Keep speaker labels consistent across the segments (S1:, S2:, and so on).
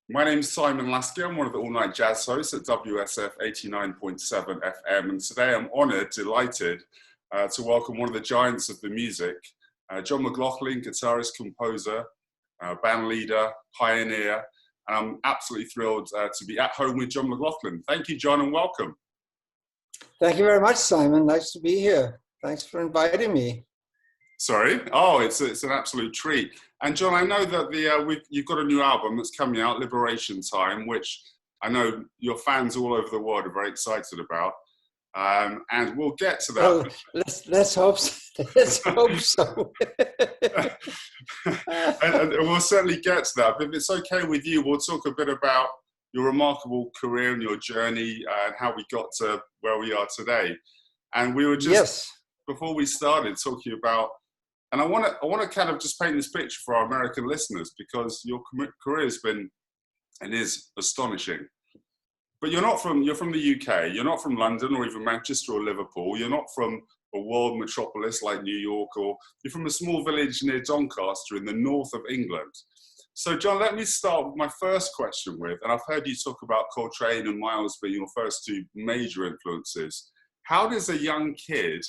S1: My name's Simon Lasky. I'm one of the all-night jazz hosts at WUSF 89.7 FM, and today I'm honoured, delighted to welcome one of the giants of the music, John McLaughlin, guitarist, composer, band leader, pioneer, and I'm absolutely thrilled to be at home with John McLaughlin. Thank you, John, and welcome.
S2: Thank you very much, Simon. Nice to be here. Thanks for inviting me.
S1: Sorry? Oh, it's an absolute treat. And John, I know that you've got a new album that's coming out, Liberation Time, which I know your fans all over the world are very excited about. And we'll get to that.
S2: Well, let's hope so. Let's hope so.
S1: and we'll certainly get to that. But if it's okay with you, we'll talk a bit about your remarkable career and your journey and how we got to where we are today. And we were just, before we started, talking about, and I want to kind of just paint this picture for our American listeners, because your career has been and is astonishing. But you're from the UK. You're not from London or even Manchester or Liverpool. You're not from a world metropolis like New York, or you're from a small village near Doncaster in the north of England. So, John, let me start with my first question and I've heard you talk about Coltrane and Miles being your first two major influences. How does a young kid,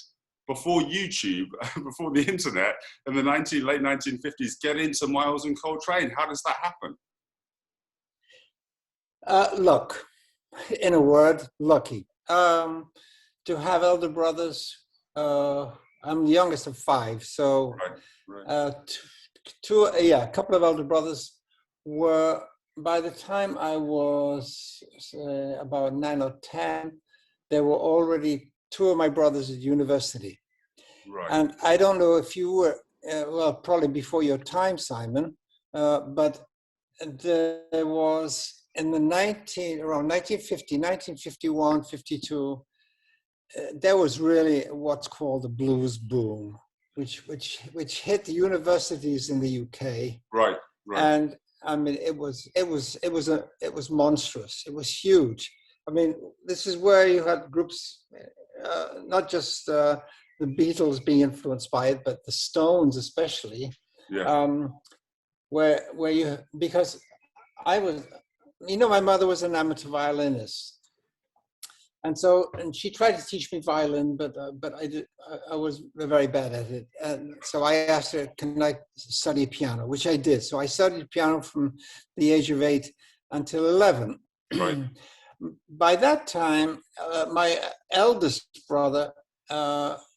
S1: before YouTube, before the internet, in the late 1950s, get into Miles and Coltrane? How does that happen?
S2: Look, in a word, lucky. To have elder brothers, I'm the youngest of five, so right. A couple of elder brothers were, by the time I was about 9 or 10, there were already two of my brothers at university.
S1: Right.
S2: And I don't know if you were, well, probably before your time, Simon, but there was in the around 1950, 1951, 52, there was really what's called the blues boom, which hit the universities in the UK.
S1: Right.
S2: And I mean, it was monstrous. It was huge. I mean, this is where you had groups, not just the Beatles being influenced by it, but the Stones especially.
S1: Yeah.
S2: Because I was, my mother was an amateur violinist, and she tried to teach me violin, but I was very bad at it, and so I asked her, can I study piano, which I did. So I studied piano from the age of 8 until 11.
S1: Right.
S2: By that time, my eldest brother,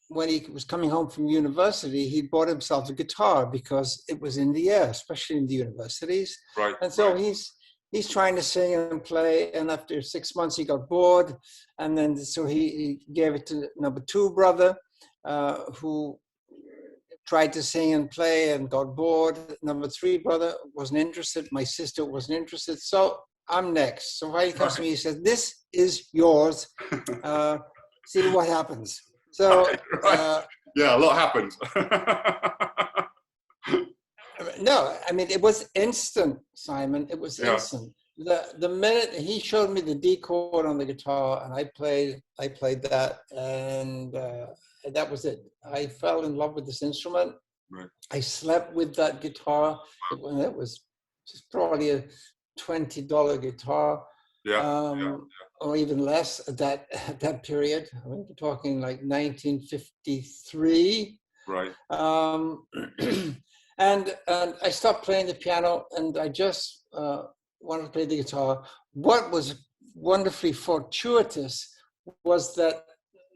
S2: when he was coming home from university, he bought himself a guitar because it was in the air, especially in the universities.
S1: Right.
S2: And so he's trying to sing and play, and after 6 months he got bored, and then so he gave it to number 2 brother, who tried to sing and play and got bored. Number 3 brother wasn't interested. My sister wasn't interested. So I'm next. So he comes to me, he says, "This is yours. See what happens." So
S1: yeah, a lot happened.
S2: No, I mean, it was instant, Simon. It was instant. The minute he showed me the D chord on the guitar, and I played that, and that was it. I fell in love with this instrument.
S1: Right.
S2: I slept with that guitar. It was just probably a $20 guitar, or even less at that period. I mean, we're talking like 1953.
S1: Right.
S2: And I stopped playing the piano, and I just wanted to play the guitar. What was wonderfully fortuitous was that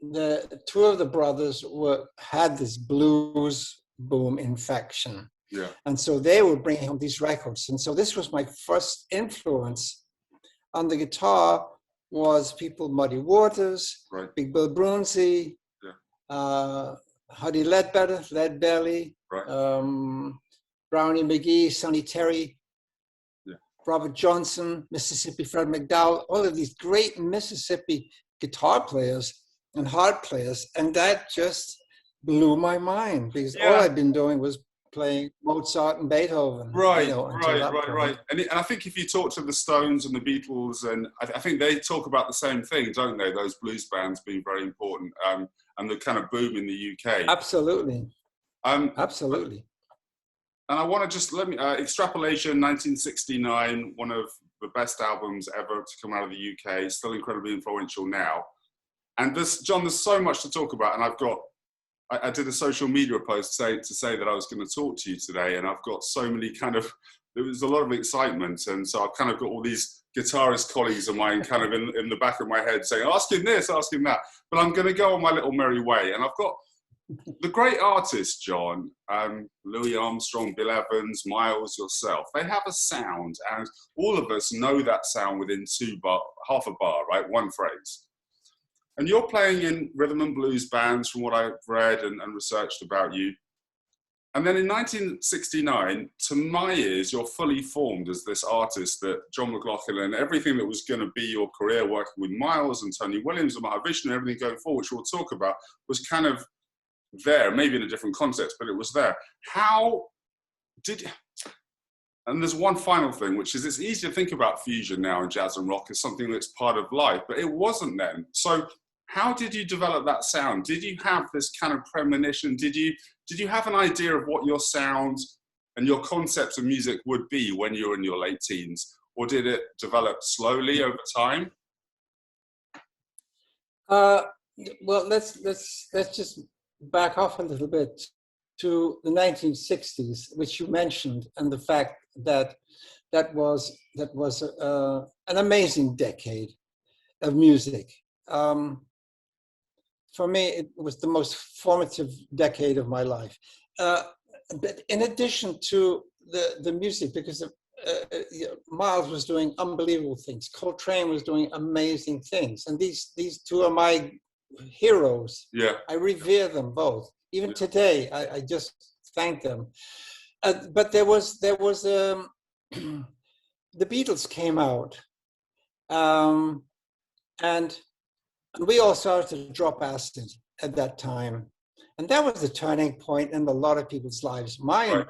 S2: the two of the brothers had this blues boom infection.
S1: Yeah.
S2: And so they were bringing home these records. And so this was my first influence on the guitar, was people Muddy Waters,
S1: right.
S2: Big Bill Broonzy, Huddie Ledbetter, Leadbelly,
S1: right.
S2: Brownie McGee, Sonny Terry, Robert Johnson, Mississippi Fred McDowell, all of these great Mississippi guitar players and harp players. And that just blew my mind, because all I'd been doing was playing Mozart and Beethoven.
S1: Right. And I think if you talk to the Stones and the Beatles, and I think they talk about the same thing, don't they? Those blues bands being very important, and the kind of boom in the UK.
S2: Absolutely. Absolutely.
S1: And I want to just extrapolation 1969, one of the best albums ever to come out of the UK, still incredibly influential now. And John, there's so much to talk about, and I did a social media post to say that I was going to talk to you today, and I've got so many there was a lot of excitement, and so I've kind of got all these guitarist colleagues of mine kind of in the back of my head saying, ask him this, ask him that. But I'm going to go on my little merry way, and I've got the great artists, John, Louis Armstrong, Bill Evans, Miles, yourself. They have a sound, and all of us know that sound within half a bar, right? One phrase. And you're playing in rhythm and blues bands, from what I've read and researched about you. And then in 1969, to my ears, you're fully formed as this artist that John McLaughlin and everything that was going to be your career working with Miles and Tony Williams and Mahavishnu and everything going forward, which we'll talk about, was kind of there, maybe in a different context, but it was there. And there's one final thing, which is it's easy to think about fusion now in jazz and rock as something that's part of life, but it wasn't then. So how did you develop that sound? Did you have this kind of premonition? Did you have an idea of what your sound and your concepts of music would be when you were in your late teens? Or did it develop slowly over time?
S2: Well, let's just back off a little bit to the 1960s, which you mentioned, and the fact that that was an amazing decade of music. For me, it was the most formative decade of my life. But in addition to the music, because Miles was doing unbelievable things, Coltrane was doing amazing things, and these two are my heroes.
S1: Yeah,
S2: I revere them both. Even today, I just thank them. But there was the Beatles came out, and we all started to drop acid at that time. And that was the turning point in a lot of people's lives. Mine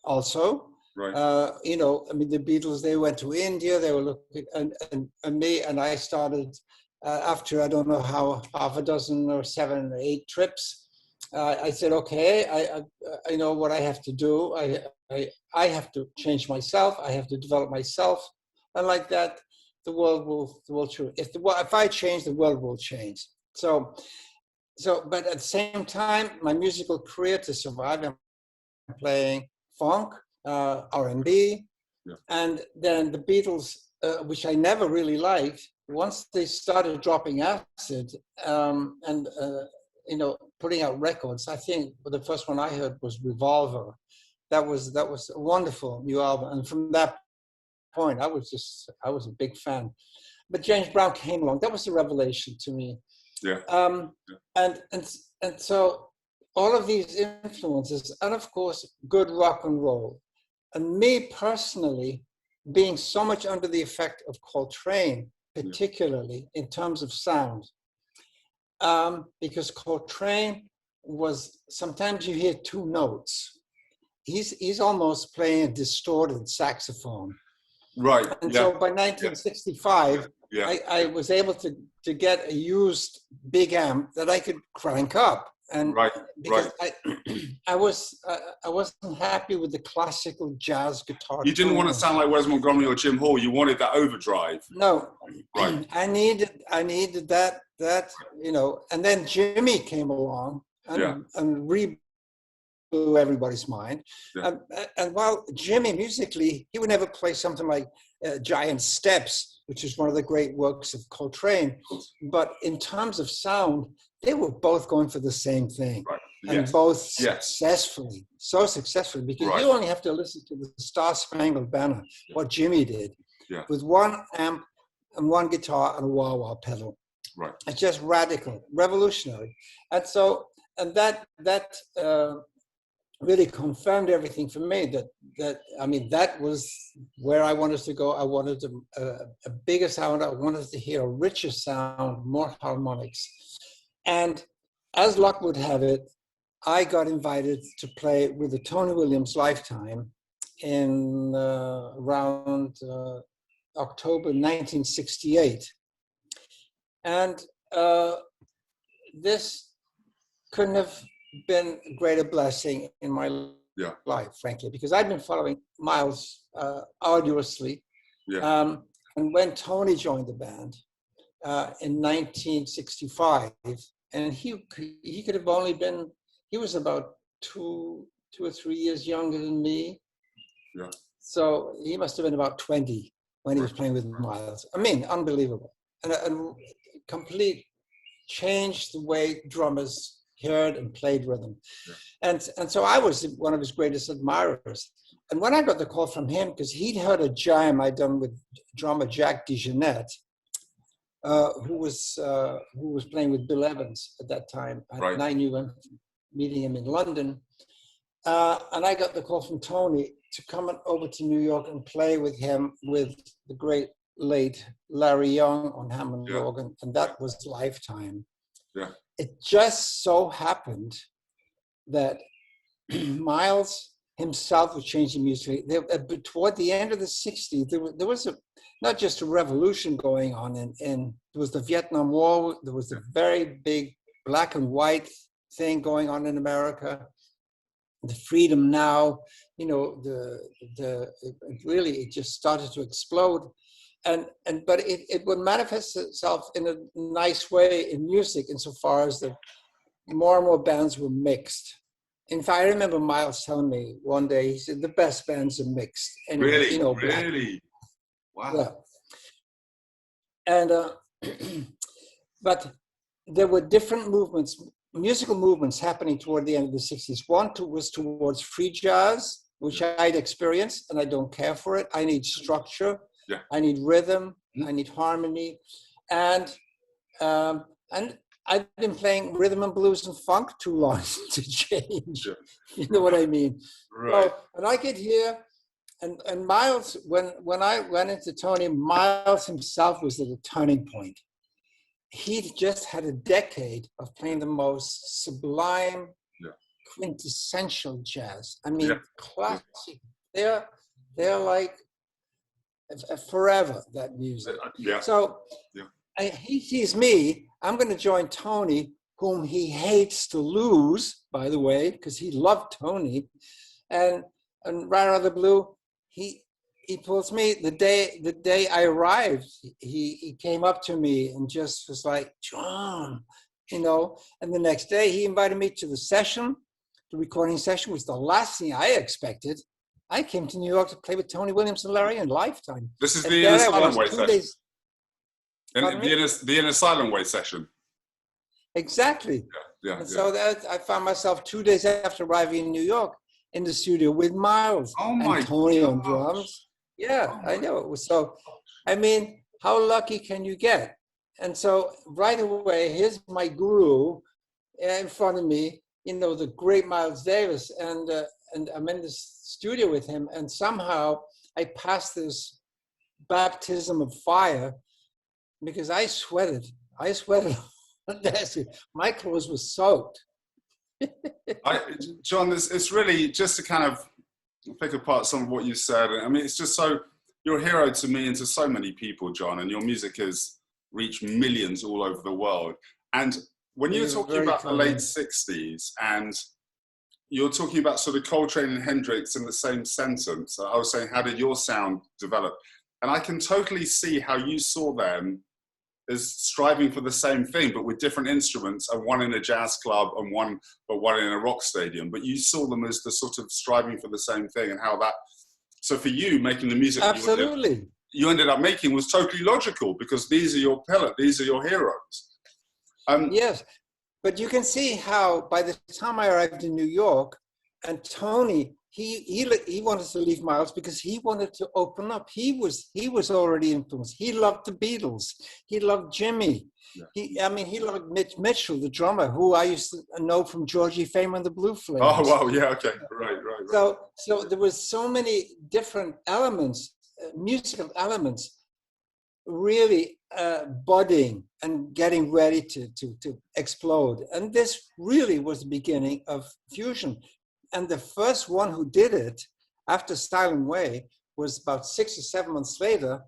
S2: also.
S1: Right.
S2: You know, I mean, the Beatles, they went to India, they were looking, and me, and I started, after I don't know how, half a dozen or 7 or 8 trips, I said, okay, I know what I have to do. I have to change myself. I have to develop myself. And like that, the world will change. If I change, the world will change. So, but at the same time, my musical career to survive, I'm playing funk, R&B, and then the Beatles, which I never really liked, once they started dropping acid and you know, putting out records, I think the first one I heard was Revolver. That was a wonderful new album, and from that point, I was a big fan. But James Brown came along. That was a revelation to me.
S1: Yeah.
S2: And so all of these influences, and of course, good rock and roll. And me personally, being so much under the effect of Coltrane, particularly in terms of sound, because Coltrane was, sometimes you hear 2 notes. He's almost playing a distorted saxophone.
S1: Right.
S2: And so by 1965, I was able to get a used big amp that I could crank up. And because I wasn't happy with the classical jazz guitar.
S1: You didn't want to sound like Wes Montgomery or Jim Hall. You wanted that overdrive.
S2: No.
S1: Right.
S2: I needed that, you know, and then Jimmy came along and blew everybody's mind. Yeah. And while Jimmy musically, he would never play something like Giant Steps, which is one of the great works of Coltrane. But in terms of sound, they were both going for the same thing. Right. And both successfully, so successfully, because you only have to listen to the Star Spangled Banner, what Jimmy did, with 1 amp and 1 guitar and a wah-wah pedal.
S1: Right.
S2: It's just radical, revolutionary. And so, and that really confirmed everything for me, that was where I wanted to go. I wanted a bigger sound. I wanted to hear a richer sound, more harmonics. And as luck would have it, I got invited to play with the Tony Williams Lifetime in around October 1968. And this couldn't have been a greater blessing in my life, frankly, because I've been following Miles arduously
S1: Yeah.
S2: And when Tony joined the band in 1965, and he could have only been, he was about two or 3 years younger than me.
S1: Yeah.
S2: So he must have been about 20 when he was playing with Miles. I mean, unbelievable. And complete changed the way drummers heard and played rhythm. Yeah. And so I was one of his greatest admirers. And when I got the call from him, because he'd heard a jam I'd done with drummer Jack DeJohnette, who was playing with Bill Evans at that time. And I knew him, meeting him in London. And I got the call from Tony to come over to New York and play with him with the great late Larry Young on Hammond organ, and that was lifetime.
S1: Yeah.
S2: It just so happened that Miles himself was changing music. Toward the end of the 60s, there was not just a revolution going on, and there was the Vietnam War, there was a very big black and white thing going on in America. The Freedom Now, you know, it just started to explode. But it would manifest itself in a nice way in music insofar as the more and more bands were mixed. In fact, I remember Miles telling me one day, he said, the best bands are mixed. Anyway,
S1: really?
S2: You know,
S1: really? Wow.
S2: Yeah. And, but there were different movements, musical movements happening toward the end of the 60s. One was towards free jazz, which I'd experienced, and I don't care for it. I need structure.
S1: Yeah.
S2: I need rhythm. I need harmony. And I've been playing rhythm and blues and funk too long to change. Yeah. You know what I mean?
S1: Right.
S2: So, and I get here, and Miles, when I went into Tony, Miles himself was at a turning point. He just had a decade of playing the most sublime, quintessential jazz. I mean, classic. They're like forever, that music.
S1: Yeah.
S2: So he sees me. I'm going to join Tony, whom he hates to lose, by the way, because he loved Tony. And right out of the blue, he pulls me. The day I arrived, he came up to me and just was like, John, you know. And the next day, he invited me to the session. The recording session was the last thing I expected. I came to New York to play with Tony Williams and Larry in Lifetime.
S1: This is the Inner Silent Way session. The Inner Silent Way session.
S2: Exactly. Yeah. So that I found myself 2 days after arriving in New York in the studio with Miles and Tony on drums. Yeah, I know. It was so, I mean, how lucky can you get? And so right away, here's my guru in front of me, you know, the great Miles Davis. And I'm in this studio with him, and somehow I passed this baptism of fire because I sweated. My clothes were soaked.
S1: John, it's really just to kind of pick apart some of what you said. I mean, it's just so, you're a hero to me and to so many people, John, and your music has reached millions all over the world. And when you're talking about the late 60s and you're talking about sort of Coltrane and Hendrix in the same sentence, I was saying, how did your sound develop? And I can totally see how you saw them as striving for the same thing, but with different instruments, and one in a jazz club and one in a rock stadium. But you saw them as the sort of striving for the same thing, and how that. So for you, making the music
S2: absolutely
S1: you ended up making was totally logical, because these are your pillars, these are your heroes.
S2: Yes, but you can see how by the time I arrived in New York, and Tony, he wanted to leave Miles because he wanted to open up. He was already influenced. He loved the Beatles. He loved Jimmy. Yeah. He loved Mitch Mitchell, the drummer, who I used to know from Georgie Fame and the Blue Flames.
S1: Oh wow, yeah, okay, right.
S2: So there was so many different elements, musical elements, really budding and getting ready to explode. And this really was the beginning of fusion. And the first one who did it after Silent Way was about 6 or 7 months later.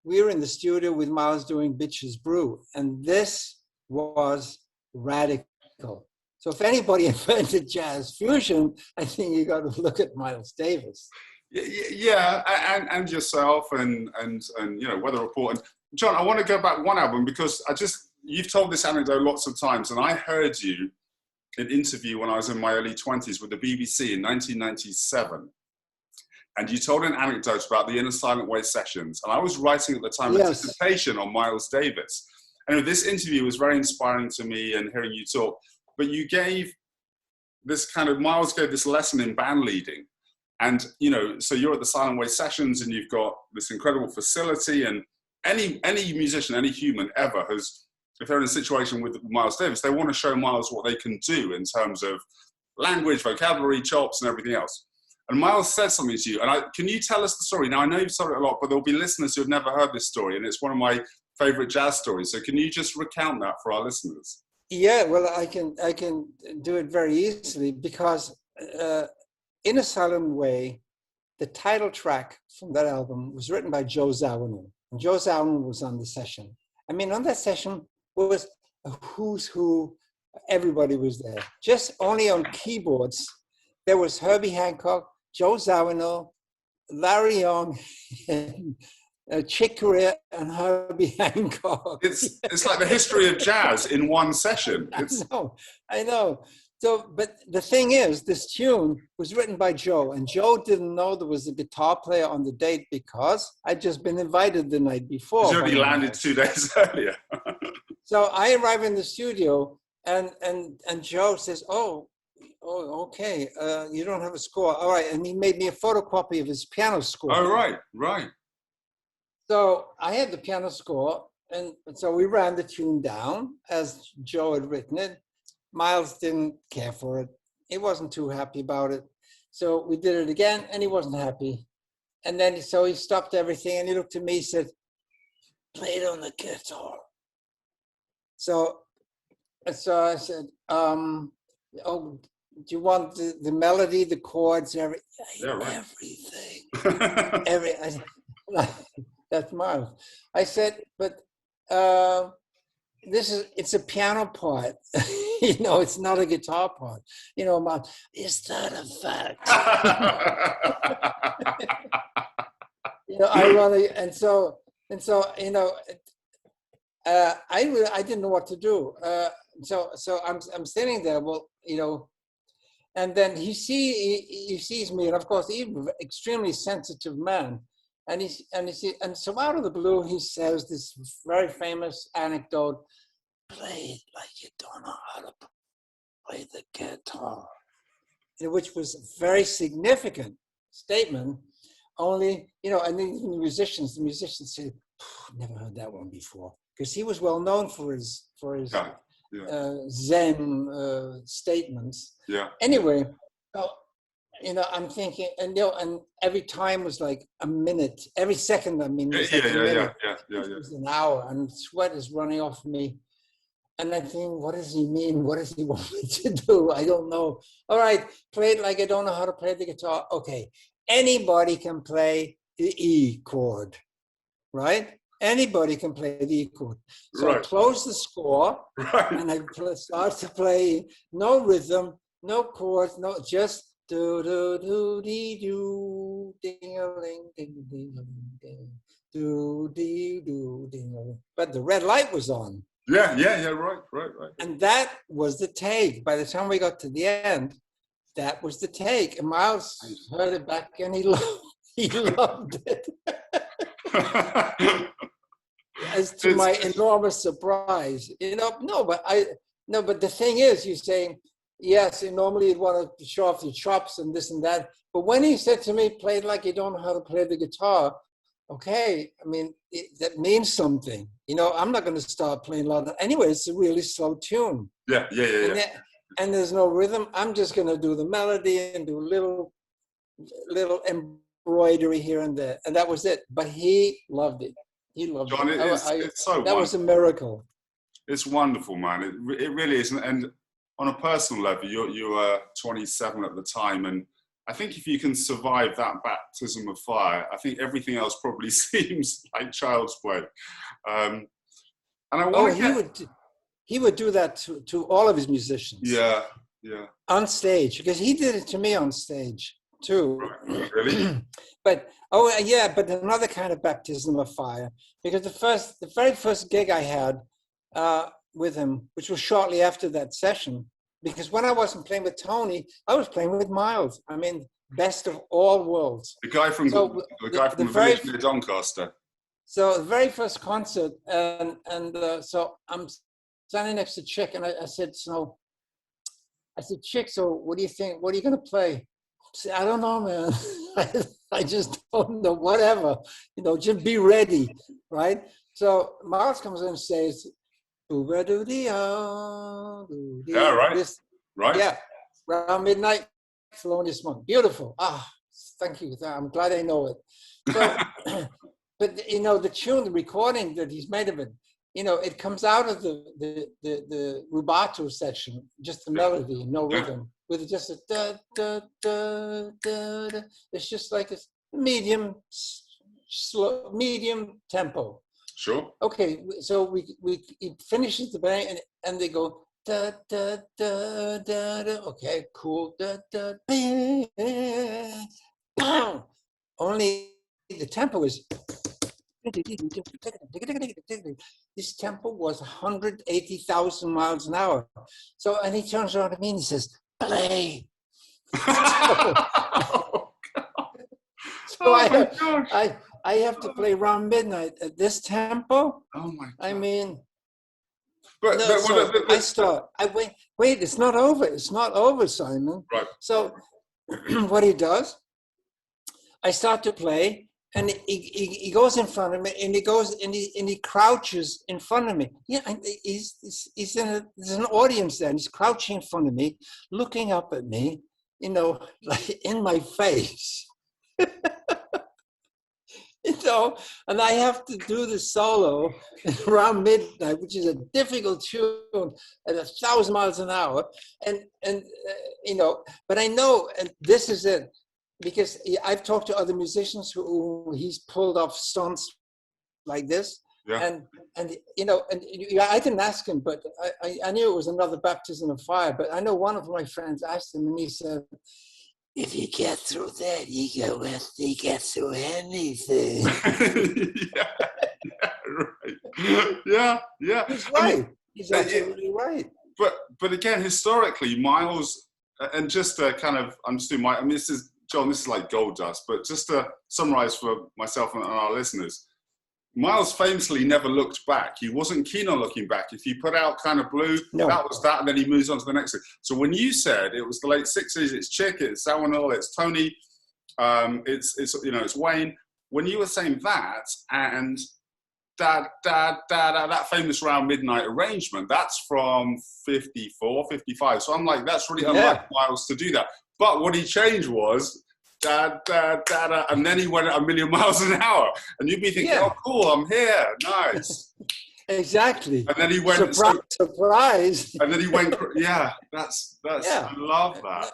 S2: We were in the studio with Miles doing Bitches Brew. And this was radical. So if anybody invented jazz fusion, I think you got to look at Miles Davis.
S1: Yeah, and yourself and you know, weather report. And John, I want to go back one album because you've told this anecdote lots of times, and I heard you in an interview when I was in my early 20s with the BBC in 1997. And you told an anecdote about the Inner Silent Way sessions. And I was writing at the time a dissertation on Miles Davis. And this interview was very inspiring to me and hearing you talk. But you gave this Miles gave this lesson in band leading. And, you know, so you're at the Silent Way sessions and you've got this incredible facility. And any musician, any human ever if they're in a situation with Miles Davis, they want to show Miles what they can do in terms of language, vocabulary, chops, and everything else. And Miles said something to you, and can you tell us the story? Now, I know you've told it a lot, but there'll be listeners who have never heard this story, and it's one of my favorite jazz stories. So can you just recount that for our listeners?
S2: Yeah, well, I can do it very easily because In a Silent Way, the title track from that album was written by Joe Zawinul. And Joe Zawinul was on the session. I mean, on that session was a who's who, everybody was there. Just only on keyboards, there was Herbie Hancock, Joe Zawinul, Larry Young, Chick Corea, and Herbie Hancock.
S1: It's like the history of jazz in one session.
S2: I know. So, but the thing is, this tune was written by Joe, and Joe didn't know there was a guitar player on the date because I'd just been invited the night before.
S1: He's already landed 2 days earlier.
S2: So I arrive in the studio, and Joe says, "Oh, okay. You don't have a score, all right." And he made me a photocopy of his piano score.
S1: Oh, right.
S2: So I had the piano score, and so we ran the tune down as Joe had written it. Miles didn't care for it. He wasn't too happy about it. So we did it again, and he wasn't happy. And then so he stopped everything, and he looked at me, and said, "Play it on the guitar." So I said, "Oh, do you want the melody, the chords, everything?" Everything. That's Miles. I said, "But it's a piano part. You know, it's not a guitar part. You know, Miles, is that a fact?" You know, ironic, and so you know, I didn't know what to do. So I'm standing there. Well, you know, and then he sees me, and of course, he's an extremely sensitive man. And so out of the blue, he says this very famous anecdote: "Play it like you don't know how to play the guitar," which was a very significant statement. Only, you know, and then the musicians said, "Never heard that one before," because he was well known for his Zen statements.
S1: Yeah.
S2: Anyway, you know, I'm thinking, and you know, and every time was like a minute. Every second, I mean, was was an hour, and sweat is running off me. And I think, what does he mean? What does he want me to do? I don't know. All right, play it like I don't know how to play the guitar. Okay, anybody can play the E chord, right? Anybody can play the E chord. So I close the score, and I start to play. No rhythm, no chords, no, just do do do dee do ding a ling ding ding ding do dee do ding. But the red light was on.
S1: Yeah, right.
S2: And that was the take. By the time we got to the end, that was the take. And Miles heard it back, and he loved it. As to my enormous surprise, you know. But the thing is, you're saying, yes, normally you'd want to show off your chops and this and that. But when he said to me, "Play it like you don't know how to play the guitar," okay, I mean, that means something. You know, I'm not going to start playing loud. Anyway, it's a really slow tune.
S1: Yeah.
S2: And there's no rhythm. I'm just going to do the melody and do little embroidery here and there. And that was it. But he loved it. He loved
S1: John,
S2: it.
S1: It's so
S2: that was a miracle.
S1: It's wonderful, man. It really is. And on a personal level, you were 27 at the time, and I think if you can survive that baptism of fire, I think everything else probably seems like child's play. And I want
S2: he would do that to all of his musicians.
S1: Yeah.
S2: On stage, because he did it to me on stage. too.
S1: Really?
S2: But but another kind of baptism of fire, because the very first gig I had with him, which was shortly after that session, because when I wasn't playing with Tony, I was playing with Miles. I mean, best of all worlds.
S1: The guy from the village near Doncaster.
S2: So the very first concert, so I'm standing next to Chick, and I said, Chick, so what do you think? What are you going to play? I said, I don't know, man. I just don't know. Whatever, just be ready, right? So Miles comes in and says,
S1: yeah, right. Right.
S2: Yeah, around midnight, Thelonious Monk. Beautiful. Thank you. I'm glad I know it. So, but the tune, the recording that he's made of it, it comes out of the rubato section, just the melody, no rhythm, with just a da da da da da. It's just like a medium tempo.
S1: Sure.
S2: Okay, so he finishes the bang and they go da da da da da. Okay, cool. Da da bang. Only the tempo is. This tempo was 180,000 miles an hour. So, and he turns around to me and he says, "Play." So I have to play around midnight at this tempo.
S1: Oh my God.
S2: I mean,
S1: I
S2: start. Wait, it's not over. It's not over, Simon.
S1: Right.
S2: So what he does, I start to play, and he goes in front of me, and he crouches in front of me. Yeah, and there's an audience there, and he's crouching in front of me, looking up at me, like in my face. And I have to do the solo around midnight, which is a difficult tune at 1,000 miles an hour. And but I know, and this is it, because I've talked to other musicians who he's pulled off stunts like this.
S1: Yeah.
S2: And I didn't ask him, but I knew it was another baptism of fire. But I know one of my friends asked him, and he said, "If you get through that, you get through anything."
S1: Yeah.
S2: He's right. He's absolutely right.
S1: But again, historically, Miles, and just to kind of, I'm just doing this is, John, this is like gold dust, but just to summarize for myself and our listeners, Miles famously never looked back. He wasn't keen on looking back. If you put out kind of blue, that was that, and then he moves on to the next thing. So when you said it was the late 60s, it's Chick, it's Sawinul, it's Tony, it's Wayne. When you were saying that, and that famous round midnight arrangement, that's from 54, 55. So I'm like, that's really unlike Miles to do that. But what he changed was da da da da, and then he went at 1,000,000 miles an hour, and you'd be thinking, "Oh, cool, I'm here, nice."
S2: Exactly.
S1: And then he went
S2: surprise.
S1: And then he went, that's. I love that.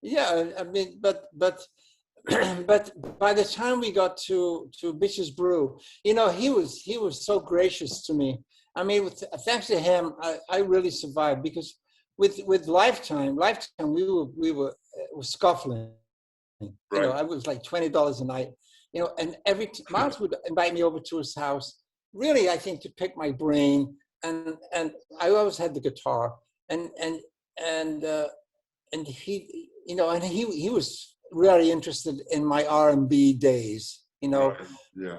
S2: Yeah, I mean, but by the time we got to Bitches Brew, he was so gracious to me. I mean, thanks to him, I really survived, because with Lifetime, we were scuffling.
S1: Right.
S2: I was like $20 a night. And Miles would invite me over to his house, really, I think, to pick my brain. And I always had the guitar. And he, he was really interested in my R&B days.
S1: Right.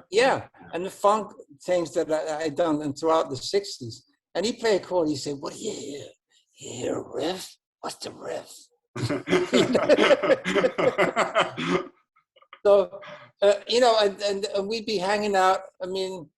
S2: Yeah. And the funk things that I'd done and throughout the 60s. And he played a chord. He said, "What do you hear? You hear a riff? What's the riff?" So, and we'd be hanging out. I mean,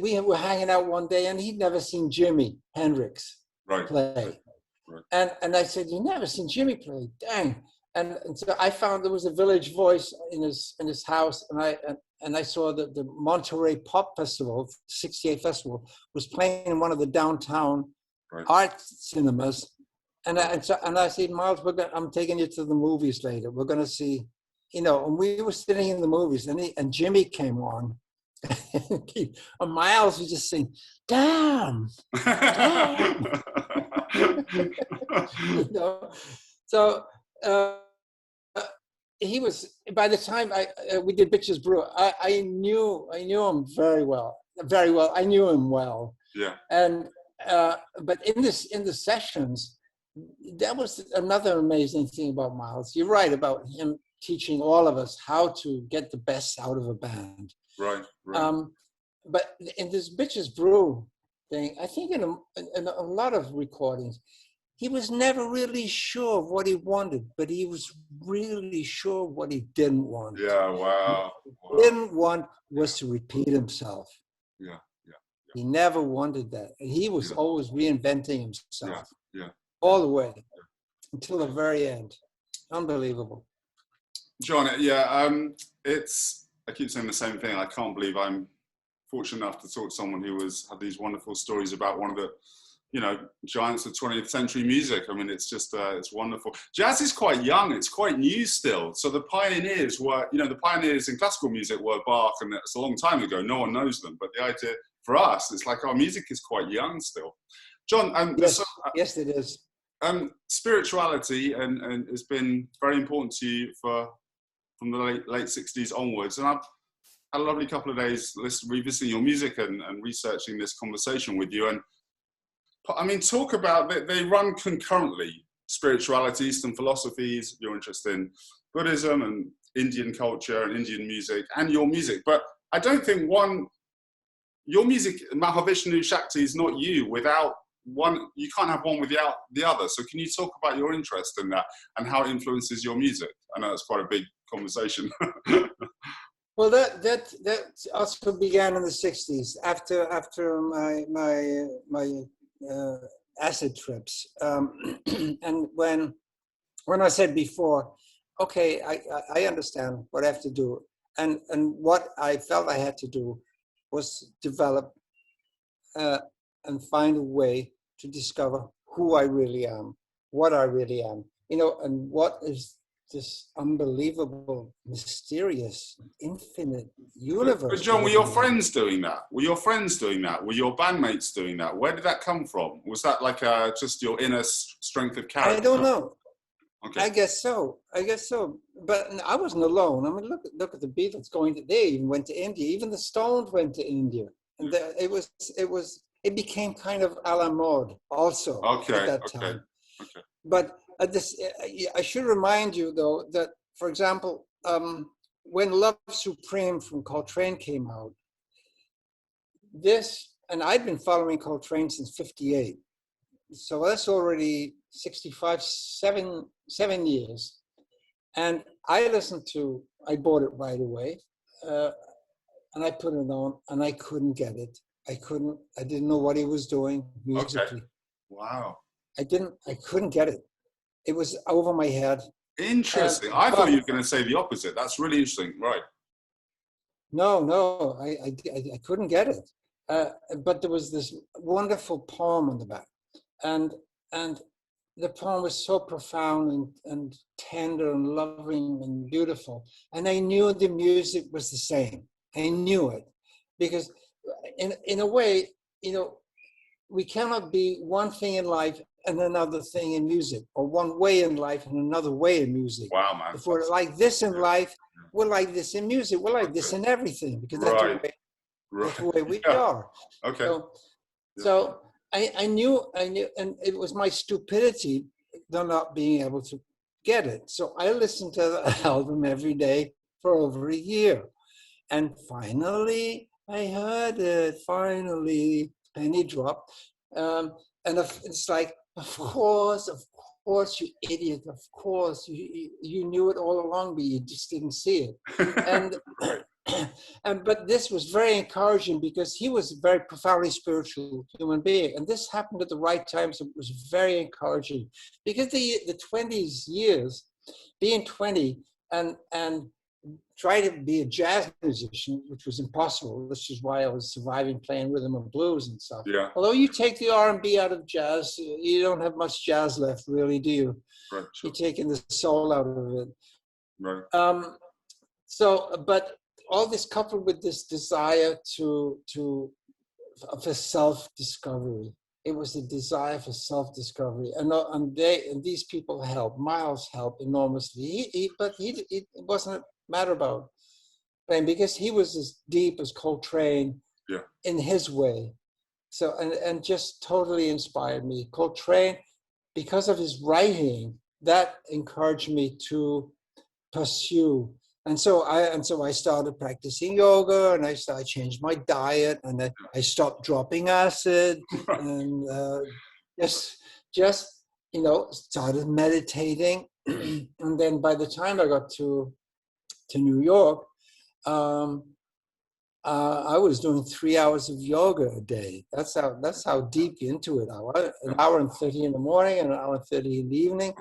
S2: we were hanging out one day, and he'd never seen Jimi Hendrix play. Right. And I said, "You never seen Jimi play? Dang!" And so I found there was a Village Voice in his house, and I saw that the Monterey Pop Festival, 68 Festival, was playing in one of the downtown art cinemas. And I said, "Miles, I'm taking you to the movies later. We're going to see," and we were sitting in the movies, and Jimi came on. And Miles was just saying, "Damn." So he was, by the time we did Bitches Brew, I knew him very well. I knew him well.
S1: Yeah.
S2: And but in the sessions, that was another amazing thing about Miles. You're right about him teaching all of us how to get the best out of a band.
S1: Right.
S2: But in this Bitches Brew thing, I think in a lot of recordings, he was never really sure of what he wanted, but he was really sure what he didn't want.
S1: Yeah, wow.
S2: What he didn't want was to repeat himself.
S1: Yeah.
S2: He never wanted that. And he was always reinventing himself.
S1: Yeah.
S2: All the way until the very end. Unbelievable.
S1: John, I keep saying the same thing. I can't believe I'm fortunate enough to talk to someone who had these wonderful stories about one of the, giants of 20th century music. I mean, it's just, it's wonderful. Jazz is quite young. It's quite new still. So the pioneers were, the pioneers in classical music were Bach, and it's a long time ago. No one knows them. But the idea for us, it's like our music is quite young still. John,
S2: yes, it is.
S1: Spirituality and has been very important to you from the late 60s onwards. And I've had a lovely couple of days revisiting your music and researching this conversation with you. And I mean, talk about, they run concurrently, spirituality, Eastern philosophies, your interest in Buddhism and Indian culture and Indian music and your music. But I don't think your music, Mahavishnu Shakti, is not you without one. You can't have one without the other. So can you talk about your interest in that and how it influences your music? I know that's quite a big conversation.
S2: Well, that also began in the 60s after my acid trips, and when I said before, okay, I understand what I have to do, and what I felt I had to do was develop and find a way to discover who I really am, what I really am, and what is this unbelievable, mysterious, infinite universe.
S1: But John, were your friends doing that? Were your bandmates doing that? Where did that come from? Was that like just your inner strength of character?
S2: I don't know.
S1: Okay.
S2: I guess so. But I wasn't alone. I mean, look at the Beatles they even went to India. Even the Stones went to India. And it became kind of a la mode also at that time.
S1: Okay.
S2: But I should remind you, though, that, for example, when Love Supreme from Coltrane came out, and I'd been following Coltrane since 58. So that's already 7 years. And I bought it right away, and I put it on, and I couldn't get it. I didn't know what he was doing musically.
S1: Okay. Wow.
S2: I couldn't get it. It was over my head.
S1: Interesting. I thought you were going to say the opposite. That's really interesting. Right.
S2: No, I couldn't get it. But there was this wonderful poem on the back. And the poem was so profound and tender and loving and beautiful. And I knew the music was the same. I knew it. Because in a way, we cannot be one thing in life and another thing in music, or one way in life and another way in music.
S1: Wow, man.
S2: If we're like this in life, we're like this in music. We're like this in everything, because that's the way we are.
S1: Okay.
S2: So I knew, and it was my stupidity not being able to get it. So I listened to the album every day for over a year. And finally, I heard it. Finally, penny dropped. And it's like, of course, you idiot. Of course, you knew it all along, but you just didn't see it. But this was very encouraging, because he was a very profoundly spiritual human being, and this happened at the right time. So it was very encouraging, because the 20s years, being 20 and try to be a jazz musician, which was impossible. This is why I was surviving playing rhythm and blues and stuff.
S1: Yeah.
S2: Although you take the R&B out of jazz, you don't have much jazz left, really, do you?
S1: Right. Sure.
S2: You're taking the soul out of it.
S1: Right.
S2: But all this coupled with this desire for self-discovery, it was the desire for self-discovery, and these people helped. Miles helped enormously. But it wasn't a matter about playing, because he was as deep as Coltrane in his way. So and just totally inspired me. Coltrane, because of his writing, that encouraged me to pursue. And so I started practicing yoga, and I changed my diet, and I stopped dropping acid, and just started meditating. And then by the time I got to New York, I was doing 3 hours of yoga a day. That's how deep into it I was. An hour and 30 in the morning and an hour and 30 in the evening.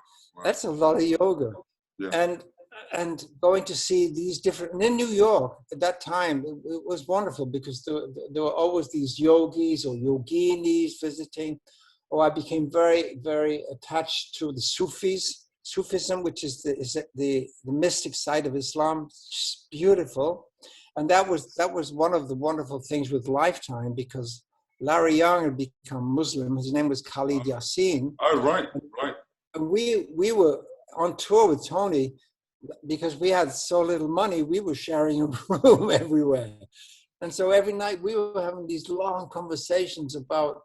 S2: That's a lot of yoga. Yeah. And going to see these different, and in New York at that time, it was wonderful, because there were always these yogis or yoginis visiting. Or I became very, very attached to the Sufism, which is the mystic side of Islam. It's beautiful. And that was one of the wonderful things with Lifetime, because Larry Young had become Muslim. His name was Khalid Yassin.
S1: Oh, right.
S2: And we were on tour with Tony, because we had so little money. We were sharing a room everywhere. And so every night we were having these long conversations about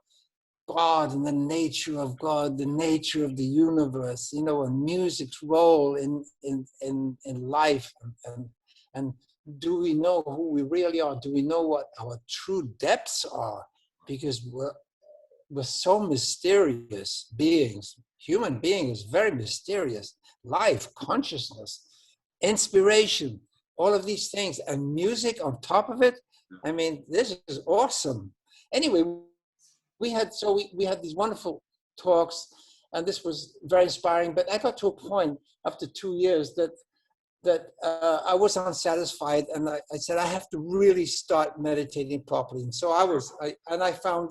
S2: God and the nature of God, the nature of the universe, and music's role in life, and do we know who we really are? Do we know what our true depths are? Because we're so mysterious beings. Human being is very mysterious. Life, consciousness, inspiration, all of these things, and music on top of it. I mean, this is awesome. Anyway, we had these wonderful talks, and this was very inspiring. But I got to a point after 2 years that I was unsatisfied, and I said I have to really start meditating properly. And so I found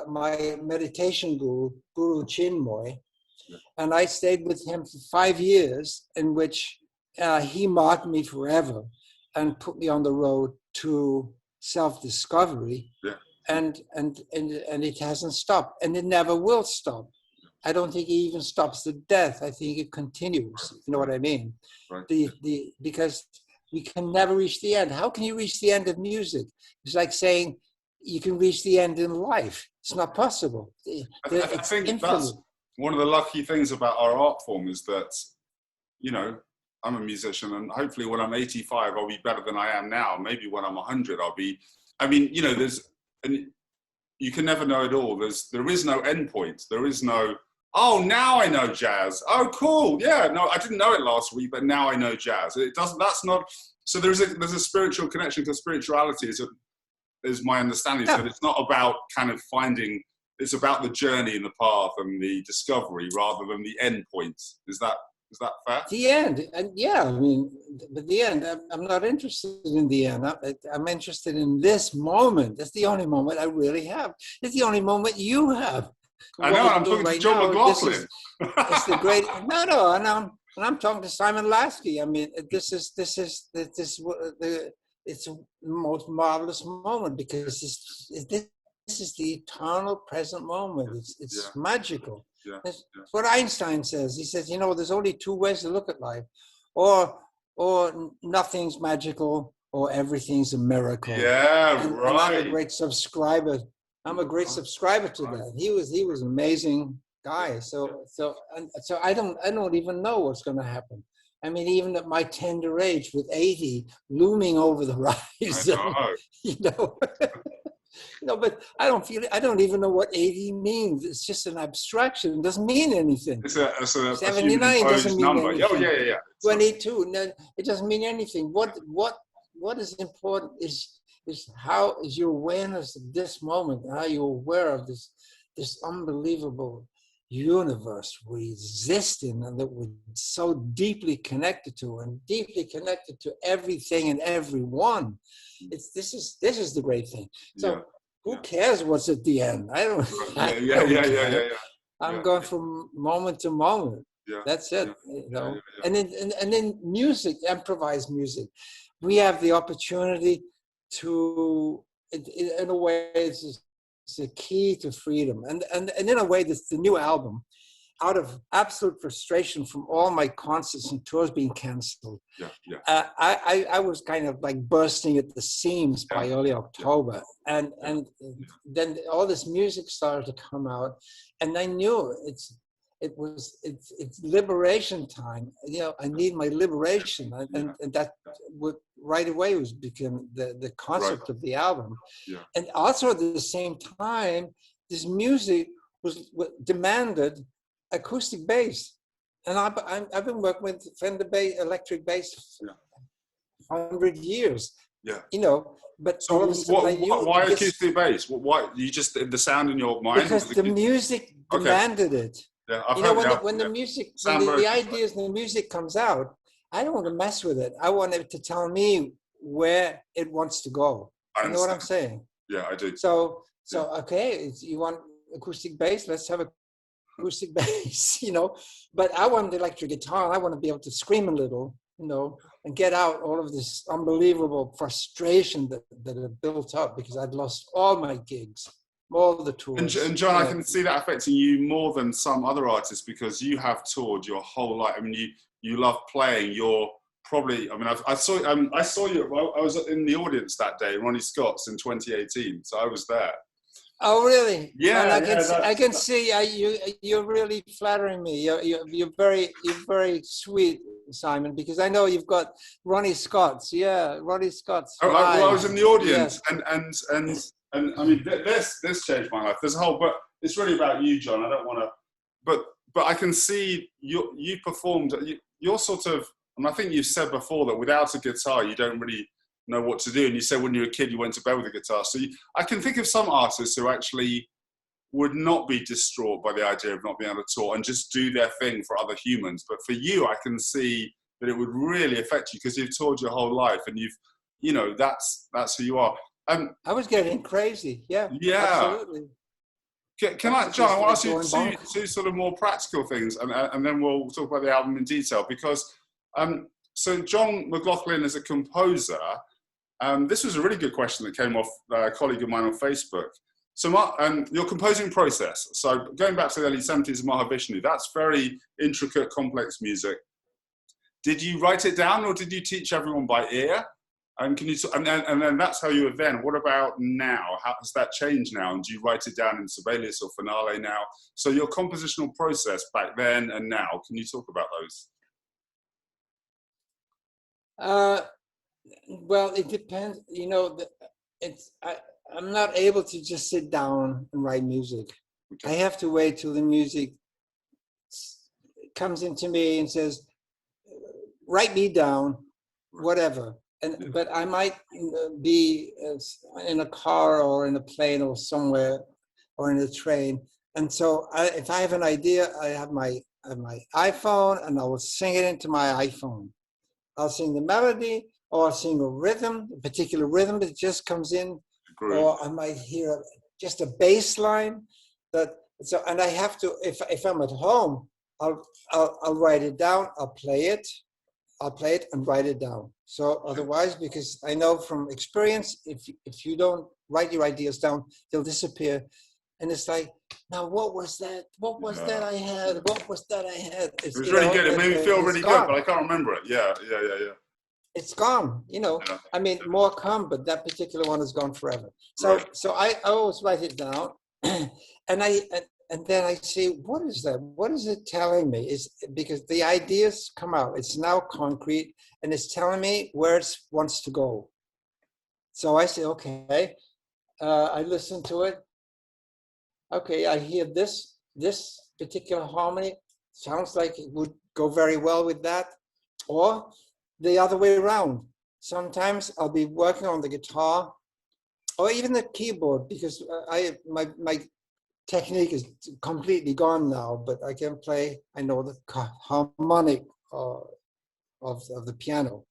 S2: my meditation Guru Chinmoy, and I stayed with him for 5 years, in which he marked me forever and put me on the road to self-discovery. Yeah. And it hasn't stopped, and it never will stop. I don't think it even stops the death. I think it continues. You know what I mean? Right. Because we can never reach the end. How can you reach the end of music? It's like saying you can reach the end in life. It's not possible.
S1: I think infinite. That's one of the lucky things about our art form, is that, I'm a musician, and hopefully when I'm 85, I'll be better than I am now. Maybe when I'm 100, I'll be, and you can never know it all. There is no end point. There is no, oh, now I know jazz. Oh, cool. Yeah, no, I didn't know it last week, but now I know jazz. It doesn't, that's not, so there's a spiritual connection to spirituality, is my understanding. Yeah. So it's not about kind of finding, it's about the journey and the path and the discovery rather than the end point. Is that fair?
S2: The end, and yeah, I mean, but the end, I'm not interested in the end. I'm interested in this moment. That's the only moment I really have. It's the only moment you have.
S1: I know, I'm talking to John McLaughlin.
S2: It's the great, no, and I'm talking to Simon Lasky. I mean, it's the most marvelous moment, because this is the eternal present moment. It's magical. Yeah. That's what Einstein says. He says, there's only two ways to look at life, or nothing's magical, or everything's a miracle.
S1: Yeah, right.
S2: And I'm a great subscriber. I'm a great subscriber to that. He was an amazing guy. So I don't even know what's going to happen. I mean, even at my tender age, with 80 looming over the horizon, but I don't even know what 80 means. It's just an abstraction. It doesn't mean anything.
S1: It's a
S2: 79 doesn't mean
S1: number.
S2: anything.
S1: Oh, yeah.
S2: 22, no, it doesn't mean anything. What is important is how is your awareness of this moment, how you're aware of this unbelievable universe we exist in, and that we're so deeply connected to, and deeply connected to everything and everyone. This is the great thing. So who cares what's at the end? I don't. Yeah. I'm going from moment to moment. Yeah. That's it. Yeah. And then music, improvised music, we have the opportunity to, in a way, it's it's a key to freedom. And in a way, this the new album, out of absolute frustration from all my concerts and tours being canceled. I was kind of like bursting at the seams by early October. And then all this music started to come out, and I knew it's liberation time. You know, I need my liberation. And that would right away was become the concept of the album. And also at the same time, this music was demanded acoustic bass, and I've been working with Fender bass, electric bass, 100 years. You know, but
S1: so why acoustic bass? Why you just the sound in your mind?
S2: Because the music demanded it.
S1: Yeah,
S2: you know, when the music, when the ideas and the music comes out, I don't want to mess with it. I want it to tell me where it wants to go. You know what I'm saying?
S1: Yeah, I do.
S2: So okay, you want acoustic bass? Let's have a acoustic bass, you know, but I want the electric guitar. I want to be able to scream a little, you know, and get out all of this unbelievable frustration that had built up because I'd lost all my gigs, all the tours.
S1: And John, I can see that affecting you more than some other artists because you have toured your whole life. I mean, you love playing. You're probably, I mean, I saw you, I was in the audience that day, Ronnie Scott's in 2018, so I was there.
S2: Oh, really?
S1: Yeah,
S2: and I can see you're really flattering me. You're very sweet, Simon, because I know you've got Ronnie Scott's. Yeah, Ronnie Scott's.
S1: Well, I was in the audience, and I mean, this changed my life. There's a whole, but it's really about you, John. I don't want to, but I can see you performed. You're sort of, and I think you've said before that without a guitar, you don't really know what to do. And you said when you were a kid, you went to bed with a guitar. So I can think of some artists who actually would not be distraught by the idea of not being able to tour and just do their thing for other humans. But for you, I can see that it would really affect you because you've toured your whole life and you know, that's who you are.
S2: I was getting crazy. Yeah. Absolutely.
S1: Can I, John, I want to ask you two sort of more practical things and then we'll talk about the album in detail because, so John McLaughlin is a composer. This was a really good question that came off a colleague of mine on Facebook. So your composing process, so going back to the early 70s of Mahavishnu, that's very intricate, complex music. Did you write it down or did you teach everyone by ear? And and then that's how you were then. What about now? How has that changed now? And do you write it down in Sibelius or Finale now? So your compositional process back then and now, can you talk about those?
S2: Well, it depends. You know, I'm not able to just sit down and write music. Okay. I have to wait till the music comes into me and says, "Write me down, whatever." But I might be in a car or in a plane or somewhere or in a train. And so if I have an idea, I have my iPhone and I will sing it into my iPhone. I'll sing the melody or I'll sing a rhythm, a particular rhythm that just comes in. Great. Or I might hear just a bass line. And I have to, if I'm at home, I'll write it down, I'll play it and write it down. So otherwise, because I know from experience, if you don't write your ideas down, they'll disappear. And it's like, now what was that? What was that I had? What was that I had?
S1: It was really good. It made me feel really good, but I can't remember it. Yeah.
S2: It's gone, you know. Yeah. I mean, more come, but that particular one is gone forever. So I always write it down, and then I say, what is that? What is it telling me? Is because the ideas come out. It's now concrete, and it's telling me where it wants to go. So I say, okay. I listen to it. Okay, I hear this particular harmony. Sounds like it would go very well with that, or the other way around. Sometimes I'll be working on the guitar, or even the keyboard, because my technique is completely gone now, but I can play, I know the harmonic of the piano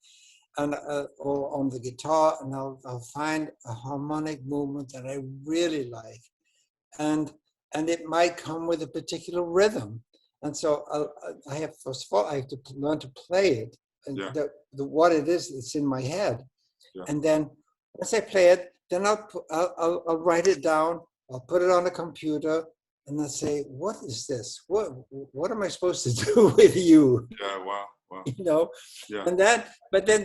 S2: and or on the guitar, and I'll find a harmonic movement that I really like. And it might come with a particular rhythm. And so I have, first of all, I have to learn to play it. And what it is, it's in my head. Yeah. And then once I play it, then I'll write it down. I'll put it on the computer, and I'll say, what is this? What am I supposed to do with you?
S1: Yeah, wow.
S2: You know,
S1: Yeah.
S2: and but then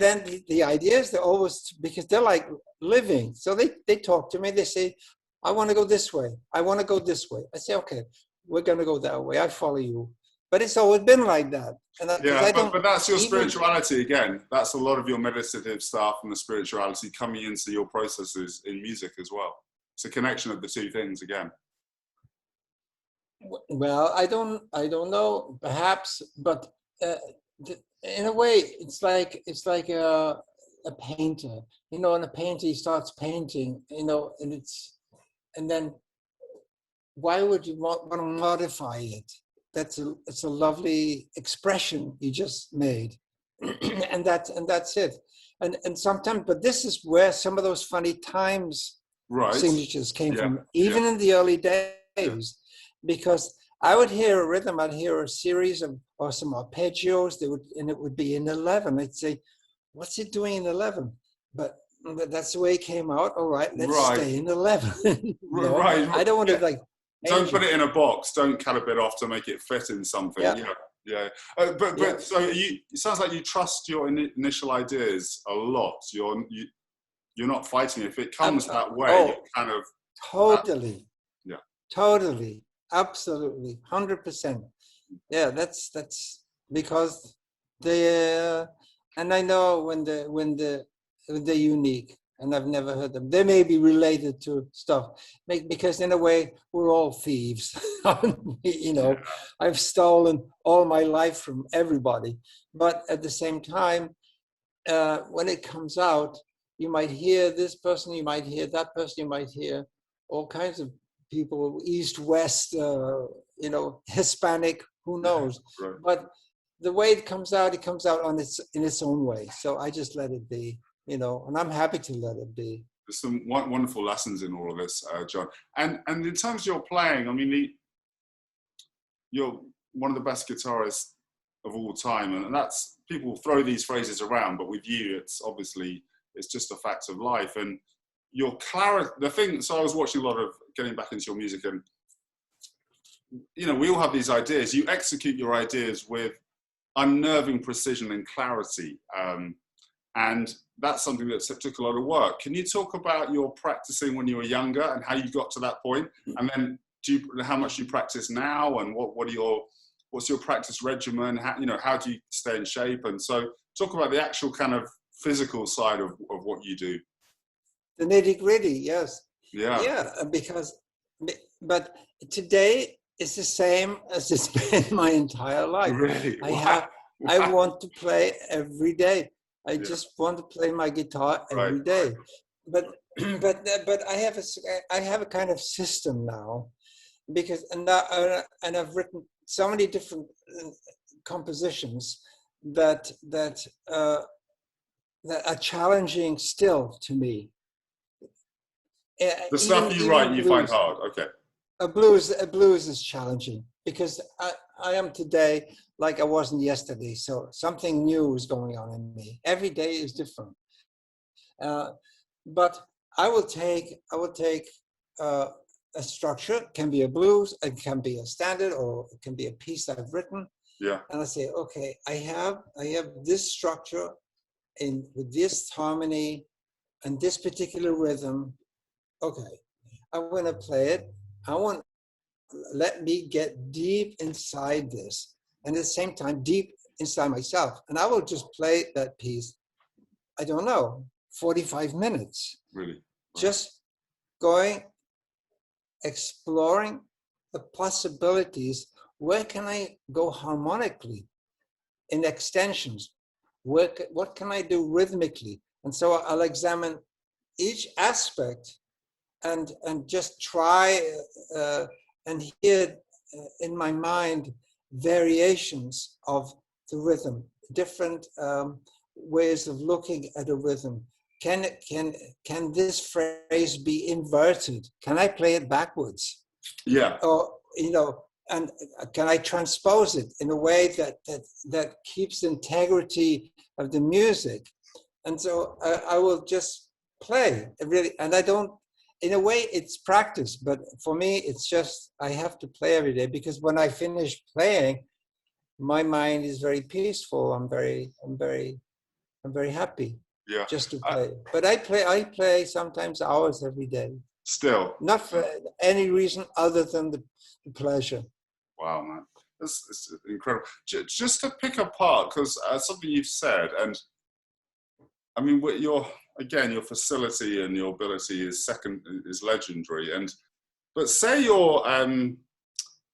S2: the ideas, they're always, because they're like living. So they talk to me, they say, I want to go this way. I want to go this way. I say, okay, we're going to go that way. I follow you. But it's always been like that. And
S1: but that's your spirituality again. That's a lot of your meditative stuff and the spirituality coming into your processes in music as well. It's a connection of the two things again.
S2: Well, I don't know, perhaps, but in a way, it's like a painter. You know, and a painter, he starts painting, you know, and then why would you want to modify it? It's a lovely expression you just made, and that's it. And sometimes, but this is where some of those funny times signatures came from, even in the early days, because I would hear a rhythm, I'd hear a series of, or some arpeggios, and it would be in 11. I'd say, what's it doing in 11? But that's the way it came out. All right, let's stay in 11.
S1: Right.
S2: I don't want to like.
S1: Don't put it in a box. Don't cut a bit off to make it fit in something. Yeah. So it sounds like you trust your initial ideas a lot. You're not fighting. If it comes that way, you're kind of
S2: totally. Totally, absolutely, 100%. Yeah, that's because and I know when they're unique. And I've never heard them. They may be related to stuff, because in a way, we're all thieves. You know, I've stolen all my life from everybody. But at the same time, when it comes out, you might hear this person, you might hear that person, you might hear all kinds of people, East, West, you know, Hispanic, who knows?
S1: Right.
S2: But the way it comes out in its own way. So I just let it be. You know, and I'm happy to let it be.
S1: There's some wonderful lessons in all of this, John. And in terms of your playing, I mean, you're one of the best guitarists of all time, and that's, people throw these phrases around, but with you, it's just a fact of life. And your clarity, so I was watching a lot of, getting back into your music, and you know, we all have these ideas. You execute your ideas with unnerving precision and clarity. And that's something that took a lot of work. Can you talk about your practicing when you were younger and how you got to that point? And then how much you practice now, and what's your practice regimen? How do you stay in shape? And so talk about the actual kind of physical side of what you do.
S2: The nitty gritty, yes.
S1: Yeah.
S2: But today is the same as it's been my entire life.
S1: Really?
S2: I want to play every day. I just want to play my guitar every day. But I have a kind of system now, because and I've written so many different compositions that are challenging still to me.
S1: The stuff you write, you find hard. Okay.
S2: A blues is challenging, because I am today like I wasn't yesterday. So something new is going on in me. Every day is different. But I will take a structure. It can be a blues, it can be a standard, or it can be a piece I've written.
S1: Yeah.
S2: And I say, okay, I have this structure with this harmony and this particular rhythm. Okay, I'm going to play it. Let me get deep inside this, and at the same time, deep inside myself. And I will just play that piece, I don't know, 45 minutes.
S1: Really?
S2: Just exploring the possibilities. Where can I go harmonically in extensions? What can I do rhythmically? And so I'll examine each aspect and just try and hear in my mind variations of the rhythm, different ways of looking at a rhythm. Can this phrase be inverted? Can I play it backwards?
S1: Yeah.
S2: Or, and can I transpose it in a way that keeps the integrity of the music? And so I will just play really, and I don't in a way, it's practice. But for me, it's just I have to play every day, because when I finish playing, my mind is very peaceful. I'm very happy.
S1: Yeah.
S2: Just to play. But I play sometimes hours every day.
S1: Still.
S2: Not for any reason other than the pleasure.
S1: Wow, man. It's incredible. Just to pick apart, because something you've said, and I mean, your facility and your ability is legendary. But say you're in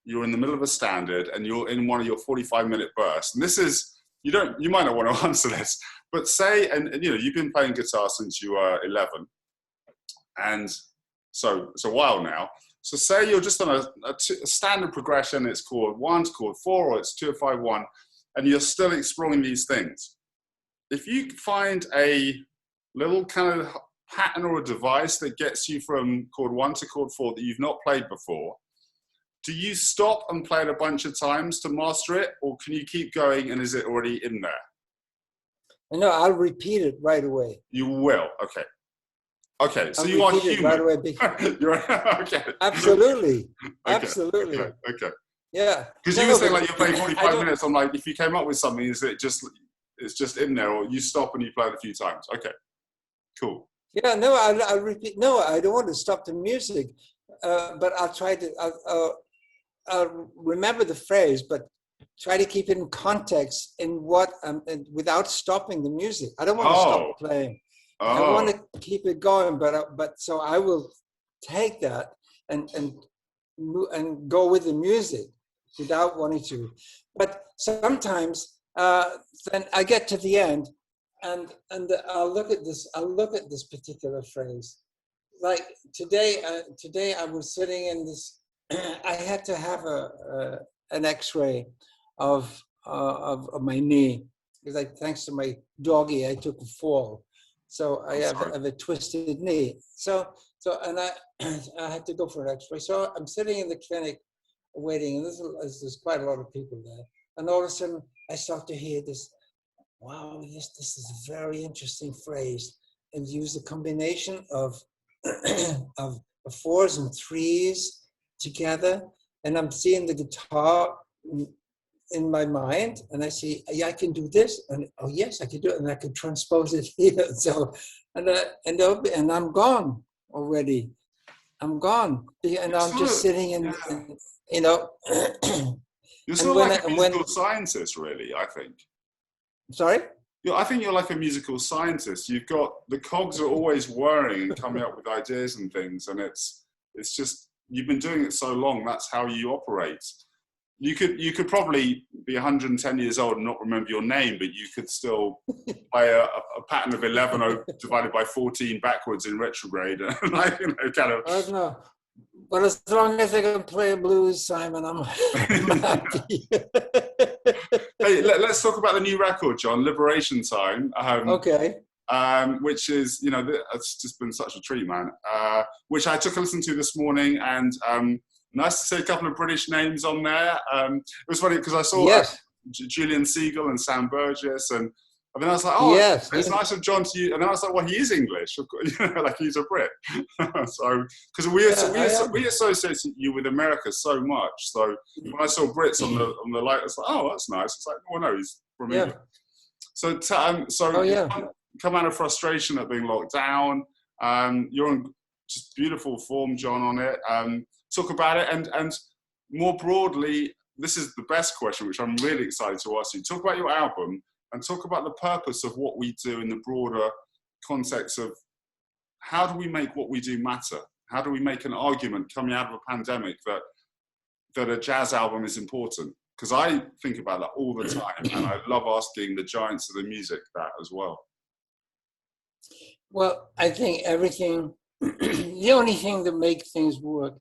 S1: the middle of a standard and you're in one of your 45-minute bursts, and this is, you might not want to answer this, but say, and you've been playing guitar since you were 11, and so it's a while now. So say you're just on a standard progression, it's chord 1 to chord 4, or it's 2 or 5 1, and you're still exploring these things. If you find a little kind of pattern or a device that gets you from chord 1 to chord 4 that you've not played before, do you stop and play it a bunch of times to master it, or can you keep going and is it already in there?
S2: No, I'll repeat it right away.
S1: You will, okay. Okay, so you are human. Right away. Okay.
S2: Absolutely.
S1: Okay.
S2: Absolutely.
S1: Okay.
S2: Yeah.
S1: Because you were saying like you're playing 45 minutes. I'm like, if you came up with something, is it it's just in there, or you stop and you play it a few times? Okay. Cool.
S2: Yeah. No, I'll repeat. No, I don't want to stop the music, but I'll try to. I'll remember the phrase, but try to keep it in context in what and without stopping the music. I don't want to stop playing. I want to keep it going, but so I will take that and go with the music without wanting to. But sometimes then I get to the end, and I'll look at this. I'll look at this particular phrase. Like today I was sitting in this. I had to have an X-ray of my knee because thanks to my doggy, I took a fall. So I have a twisted knee. So I had to go for an X-ray. So I'm sitting in the clinic waiting, and there's quite a lot of people there. And all of a sudden, I start to hear this. Wow, this is a very interesting phrase, and use a combination of of 4s and 3s together. And I'm seeing the guitar in my mind, and I see, yeah, I can do this, and oh yes, I can do it, and I can transpose it here. So, and I'm gone already. I'm gone, and I'm just sitting in
S1: You're sort of like a musical scientist, really. I think.
S2: Sorry.
S1: I think you're like a musical scientist. You've got the cogs are always whirring and coming up with ideas and things, and it's just you've been doing it so long. That's how you operate. You could probably be 110 years old and not remember your name, but you could still play a pattern of 11 divided by 14 backwards in retrograde, and like kind of.
S2: I don't know, but as long as I can play blues, Simon, I'm happy.
S1: Hey, let's talk about the new record, John. Liberation Time.
S2: Okay.
S1: Which is it's just been such a treat, man. Which I took a listen to this morning, and. Nice to see a couple of British names on there. It was funny because I saw Julian Siegel and Sam Burgess, and then I was like, oh, yes, it's nice of John to you. And then I was like, well, he is English, like he's a Brit. So because we associate you with America so much. So when I saw Brits on the light, I was like, oh, that's nice. It's like, well, no, he's from England. So come out of frustration at being locked down. You're in just beautiful form, John, on it. Talk about it, and more broadly, this is the best question, which I'm really excited to ask you. Talk about your album, and talk about the purpose of what we do in the broader context of how do we make what we do matter? How do we make an argument coming out of a pandemic that a jazz album is important? Because I think about that all the time, and I love asking the giants of the music that as well.
S2: Well, I think everything, the only thing that makes things work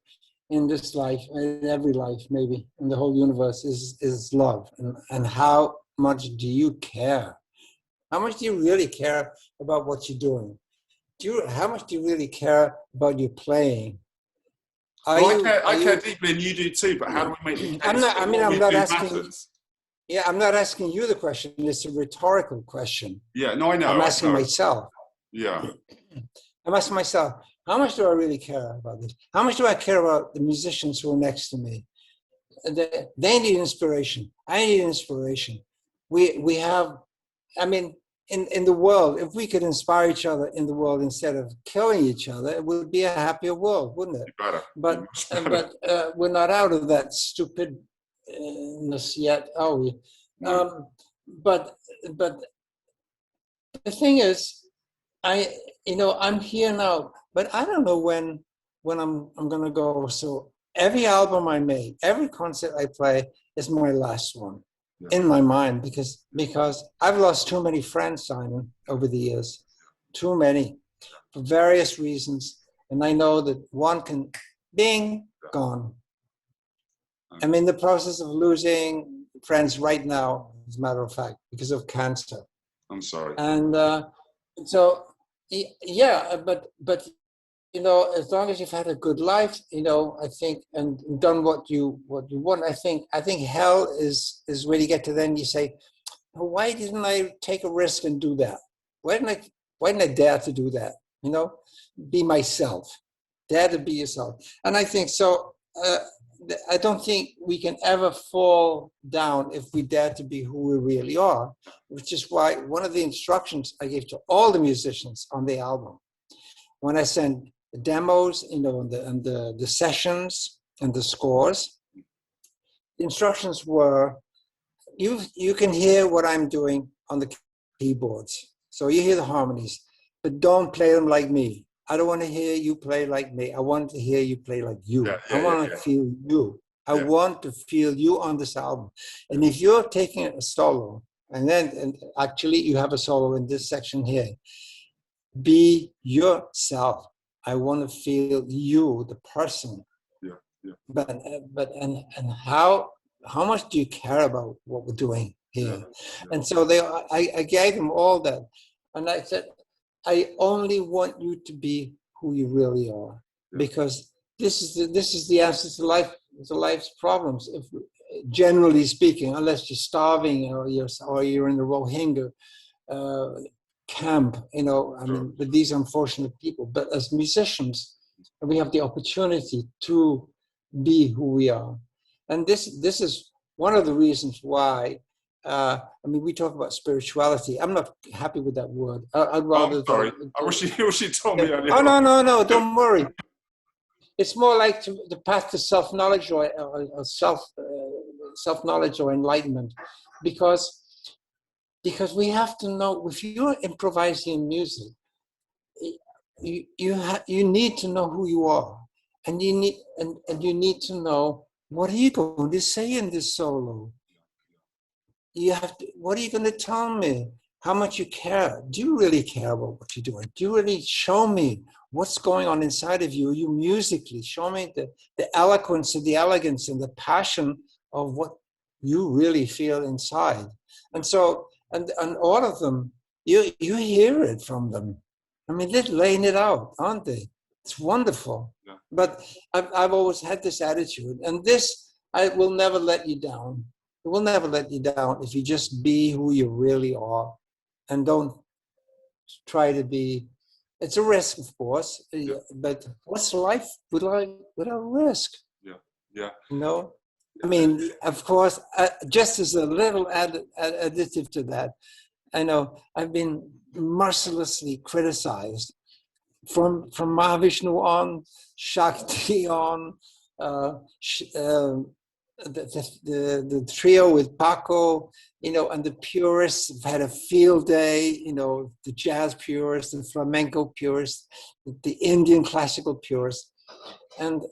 S2: in this life, in every life, maybe in the whole universe, is love. And how much do you care? How much do you really care about what you're doing? How much do you really care about your playing?
S1: I care deeply, and you do too. But how do we make the case?
S2: I'm not asking. Matters? Yeah, I'm not asking you the question. It's a rhetorical question.
S1: Yeah, no, I know.
S2: I'm asking myself.
S1: Yeah.
S2: I'm asking myself, how much do I really care about this? How much do I care about the musicians who are next to me? They need inspiration. I need inspiration. We have, I mean, in the world, if we could inspire each other in the world instead of killing each other, it would be a happier world, wouldn't it?
S1: Better.
S2: But we're not out of that stupidness yet, are we?
S1: No.
S2: But the thing is, I'm here now, but I don't know when I'm gonna go. So every album I make, every concert I play is my last one. Yeah. In my mind, because I've lost too many friends, Simon, over the years, too many, for various reasons, and I know that one can gone. I'm in the process of losing friends right now, as a matter of fact, because of cancer.
S1: I'm sorry.
S2: And so, yeah, but as long as you've had a good life, I think, and done what you want, I think hell is when you get to then you say, well, why didn't I take a risk and do that? Why didn't I dare to do that? Be myself, dare to be yourself. And I think so. I don't think we can ever fall down if we dare to be who we really are, which is why one of the instructions I gave to all the musicians on the album, when I send the demos, and the sessions and the scores, the instructions were, you can hear what I'm doing on the keyboards. So you hear the harmonies, but don't play them like me. I don't want to hear you play like me. I want to hear you play like you. I want to feel you. I want to feel you on this album. And if you're taking a solo, and actually you have a solo in this section here, be yourself. I want to feel you, the person. But how much do you care about what we're doing here? And so I gave them all that, and I said, I only want you to be who you really are, because this is the answer to life's problems. If generally speaking, unless you're starving or you're in the Rohingya camp, with these unfortunate people. But as musicians, we have the opportunity to be who we are, and this is one of the reasons why. We talk about spirituality. I'm not happy with that word. I'd rather.
S1: Sorry, I wish you told me earlier.
S2: Oh no! Don't worry. It's more like the path to self-knowledge or self-knowledge or enlightenment, because we have to know, if you're improvising music, you need to know who you are, and you need to know, what are you going to say in this solo. You have to. What are you going to tell me? How much you care? Do you really care about what you're doing? Do you really show me what's going on inside of you? You musically show me the eloquence and the elegance and the passion of what you really feel inside. And so, and all of them, you hear it from them. I mean, they're laying it out, aren't they? It's wonderful. Yeah. But I've always had this attitude, and this, I will never let you down. It will never let you down if you just be who you really are, and don't try to be. It's a risk, of course, but what's life without risk?
S1: Yeah.
S2: I mean, of course, just as a little additive to that, I know I've been mercilessly criticized from Mahavishnu on, Shakti on, the trio with Paco, and the purists have had a field day, the jazz purists, the flamenco purists, the Indian classical purists, and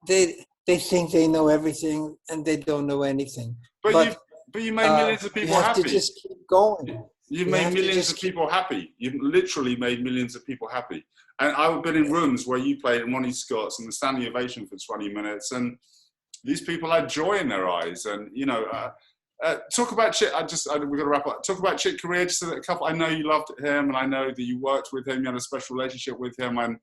S2: they think they know everything, and they don't know anything.
S1: But you made millions of people happy.
S2: You have to just keep going.
S1: You've made millions of people happy. You've literally made millions of people happy. And I've been in rooms where you played in Ronnie Scott's and the standing ovation for 20 minutes, and these people had joy in their eyes. And talk about Chick. We're gonna wrap up. Talk about Chick Corea. Just a couple. I know you loved him, and I know that you worked with him. You had a special relationship with him, and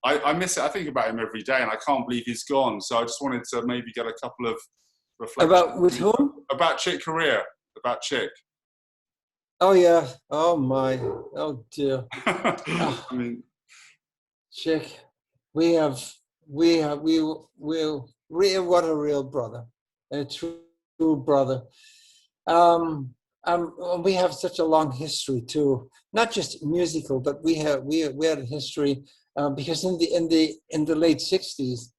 S1: I miss it. I think about him every day, and I can't believe he's gone. So I just wanted to maybe get a couple of reflections.
S2: About with whom?
S1: About Chick Corea. About Chick.
S2: Oh yeah. Oh my. Oh dear.
S1: I mean,
S2: Chick. what a real brother, a true brother. We have such a long history too, not just musical, but we had a history because in the late '60s,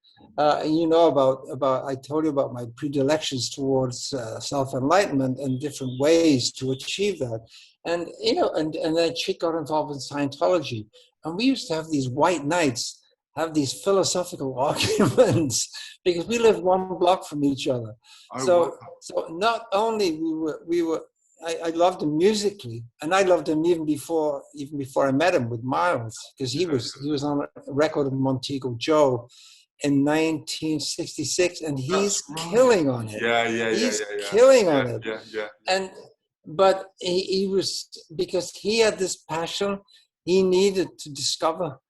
S2: you know about I told you about my predilections towards self-enlightenment and different ways to achieve that, and and then she got involved in Scientology, and we used to have these white nights, have these philosophical arguments because we lived one block from each other. So not only we were I loved him musically, and I loved him even before I met him with Miles, because he was on a record of Montego Joe in 1966, and he's killing on it. He's killing on it. But he was, because he had this passion, he needed to discover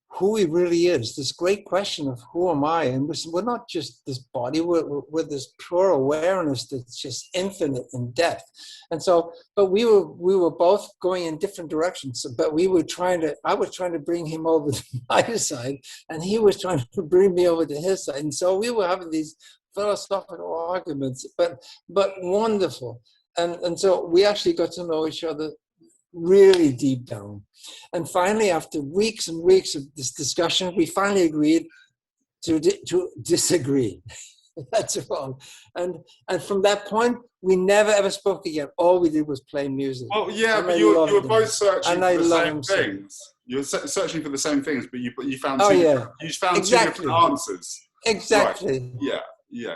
S2: who he really is, this great question of who am I? And we're not just this body, we're this pure awareness that's just infinite in depth. And so, but we were both going in different directions, but I was trying to bring him over to my side, and he was trying to bring me over to his side. And so we were having these philosophical arguments, but wonderful. And so we actually got to know each other really deep down. And finally, after weeks and weeks of this discussion, we finally agreed to disagree. That's all. And from that point, we never ever spoke again. All we did was play music.
S1: Well, yeah, but you were both searching for the same things. You were searching for the same things, but you found two different answers.
S2: Exactly.
S1: Right. Yeah.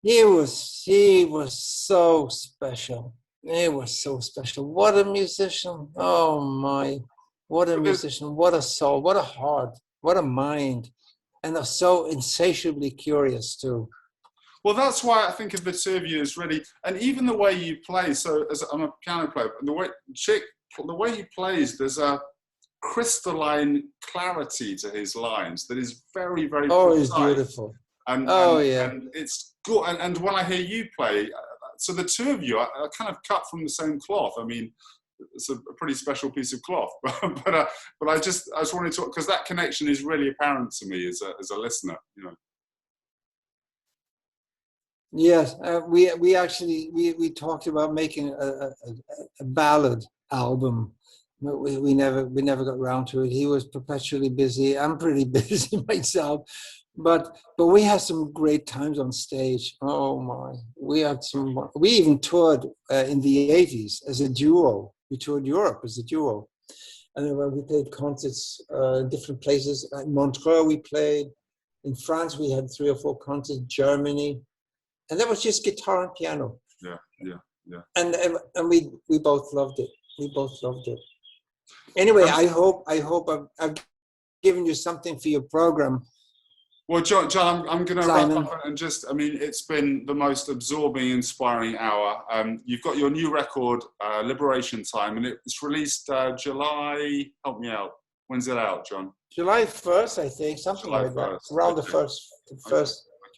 S2: He was so special. He was so special. What a musician. Oh my. What a musician. What a soul. What a heart. What a mind. And so insatiably curious too.
S1: Well, that's why I think of the two of you as really, and even the way you play. So, as I'm a piano player, the way he plays, there's a crystalline clarity to his lines that is very, very precise.
S2: He's beautiful.
S1: And it's good. And when I hear you play, so the two of you are kind of cut from the same cloth. I mean, it's a pretty special piece of cloth, but I just wanted to, because that connection is really apparent to me as a listener, you know.
S2: Yes, we actually talked about making a ballad album. We never got around to it. He was perpetually busy. I'm pretty busy myself, but we had some great times on stage. Oh my, we even toured in the 80s as a duo. We toured Europe as a duo, and we played concerts in different places. At Montreux we played. In France we had 3 or 4 concerts. Germany. And that was just guitar and piano.
S1: Yeah.
S2: And we both loved it. We both loved it. Anyway, I hope I've given you something for your program.
S1: Well, John, I'm going to wrap up and just, I mean, it's been the most absorbing, inspiring hour. You've got your new record, Liberation Time, and it's released July. Help me out. When's it out, John?
S2: July 1st, I think, something
S1: July
S2: like
S1: 1st.
S2: that. Around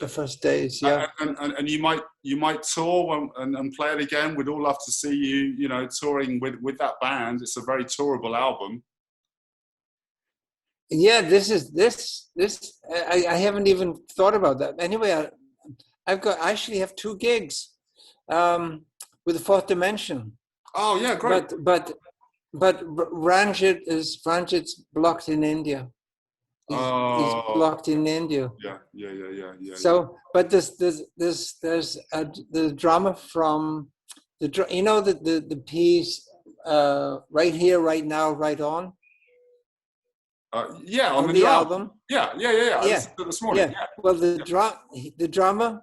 S2: the first days, yeah.
S1: And you might tour and play it again. We'd all love to see you, you know, touring with that band. It's a very tourable album.
S2: Yeah, I haven't even thought about that. Anyway, I actually have 2 gigs with the Fourth Dimension.
S1: Oh yeah, great.
S2: But Ranjit's blocked in India. He's blocked in India.
S1: Yeah.
S2: So, but there's the drummer from the piece Right Here, Right Now, Right On.
S1: On
S2: the album.
S1: Yeah. This morning. Yeah.
S2: Well, the drummer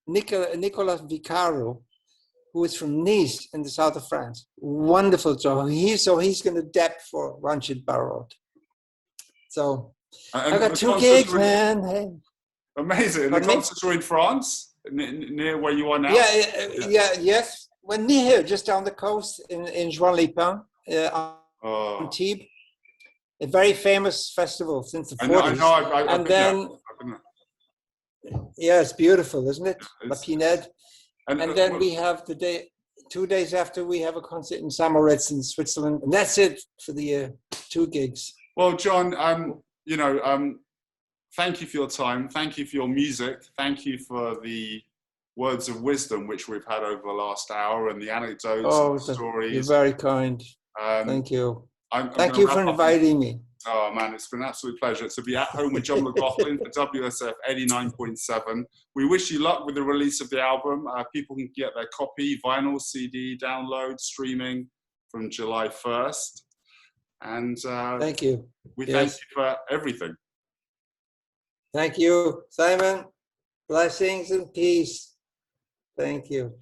S2: Nicolas Vicaro, who is from Nice in the south of France, wonderful drummer. He's going to depth for Ranjit Barot. So. I've got 2 gigs, man. Hey.
S1: Amazing. And the concerts are in France, near where you are now?
S2: Yes. Well, near here, just down the coast in Juan-les-Pins, on Tibes. A very famous festival since the 40s.
S1: I know. I've been there.
S2: Yeah, it's beautiful, isn't it? La Pinède. And then we have 2 days after, we have a concert in St. in Switzerland. And that's it for the year. 2 gigs.
S1: Well, John, thank you for your time. Thank you for your music. Thank you for the words of wisdom which we've had over the last hour, and the anecdotes and the stories.
S2: You're very kind. Thank you.
S1: Thank
S2: you for inviting me.
S1: Oh man, it's been an absolute pleasure to be at home with John McLaughlin for WUSF 89.7. We wish you luck with the release of the album. People can get their copy, vinyl, CD, download, streaming from July 1st. And
S2: thank you.
S1: We thank you for everything.
S2: Thank you, Simon. Blessings and peace. Thank you.